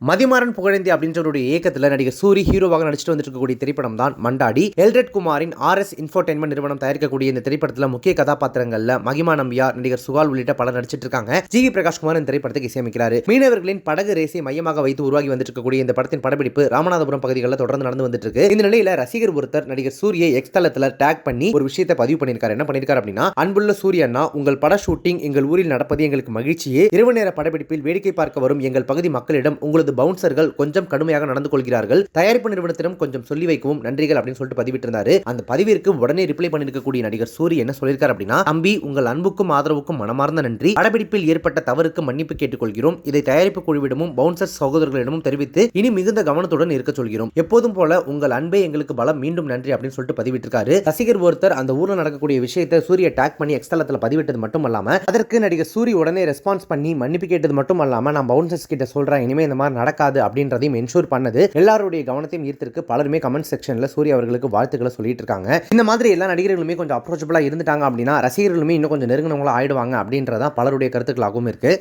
மதிமாறன் புகழேந்தி அப்படின்றவருடைய இயக்கத்தில் நடிகர் சூரி ஹீரோவாக நடிச்சிட்டு வந்துட்டு இருக்கக்கூடிய திரைப்படம் தான் மண்டாடி. எல்ரட் குமாரின் RS இன்ஃபோடெயின்மென்ட் நிறுவனம் தயாரிக்கக்கூடிய இந்த திரைப்படத்தில் முக்கிய கதாபாத்திரங்கள்ல மகிமா நம்பியார், நடிகர் சுகால் உள்ளிட்ட பலர் நடிச்சிட்டு இருக்காங்க. ஜி பிரகாஷ்குமார் இந்த திரைப்படத்துக்கு இசையமைக்கிறார். மீனவர்களின் படகு ரேசை மையமாக வைத்து உருவாகி வந்துட்டு இருக்கக்கூடிய இந்த படத்தின் படப்பிடிப்பு ராமநாதபுரம் பகுதிகளில் தொடர்ந்து நடந்து வந்துட்டு இருக்கு. இந்த நிலையில ரசிகர் ஒருத்தர் நடிகர் சூரியை எக்ஸ் தளத்தில் டேக் பண்ணி ஒரு விஷயத்தை பதிவு பண்ணியிருக்காரு. என்ன பண்ணிருக்காரு அப்படின்னா, அன்புள்ள சூரிய அண்ணா, உங்கள் பட ஷூட்டிங் எங்கள் ஊரில் நடப்பது எங்களுக்கு மகிழ்ச்சியே. இரவு நேர படப்பிடிப்பில் வேடிக்கை பார்க்க வரும் எங்கள் பகுதி மக்களிடம் உங்களது பவுன்சர்கள் கொஞ்சம் கடுமையாக நடந்து கொள்கிறார்கள். தயாரிப்பு நிறுவனத்திடம் கொஞ்சம் சொல்லி வைக்கவும் நன்றிகள் அப்படின்னு சொல்லிட்டு பதிவிட்டிருந்தாரு. அந்த பதிவிற்கு உடனே ரிப்ளை பண்ணிருக்கக்கூடிய நடிகர் சூரி என்ன சொல்லியிருக்காரு அப்படின்னா, தம்பி, உங்கள் அன்புக்கும் ஆதரவுக்கும் மனமார்ந்த நன்றி. படப்பிடிப்பில் ஏற்பட்ட தவறுக்கு மன்னிப்பு கேட்டுக்கொள்கிறோம். இதை தயாரிப்பு குழுவிடமும் பவுன்சர் சகோதரர்களிடமும் தெரிவித்து இனி மிகுந்த கவனத்துடன் இருக்க சொல்கிறோம். எப்போதும் போல உங்கள் அன்பே எங்களுக்கு பலம். மீண்டும் நன்றி அப்படின்னு சொல்லிட்டு பதிவிட்டிருக்காரு. ரசிகர் ஒருத்தர் அந்த ஊர்ல நடக்கக்கூடிய விஷயத்தை சூரிய டேக் பண்ணி எக்ஸ் தளத்துல பதிவிட்டது மட்டும் அல்லாம அதற்கு நடிகர் சூரி உடனே ரெஸ்பான்ஸ் பண்ணி மன்னிப்பு கேட்டது மட்டும் அல்லாம நான் பவுன்சர்ஸ் கிட்ட சொல்றேன், இனிமே இந்த மாதிரி நடக்காது அப்படின்றதையும் என்ஷூர் பண்ணது எல்லாருடைய கவனத்தையும் ஈர்த்திருக்கு. பலருமே கமெண்ட் செக்ஷன்ல சூர்யா அவர்களுக்கு வாழ்த்துக்களை சொல்லிட்டு இருக்காங்க. இந்த மாதிரி எல்லா நடிகர்களுமே கொஞ்சம் அப்ரோச்சபிளா இருந்துட்டாங்க அப்படின்னா ரசிகர்களுமே இன்னும் கொஞ்சம் நெருங்கினவங்களா ஆயிடுவாங்க அப்படின்றதான் பலருடைய கருத்துக்களாகவும் இருக்கு.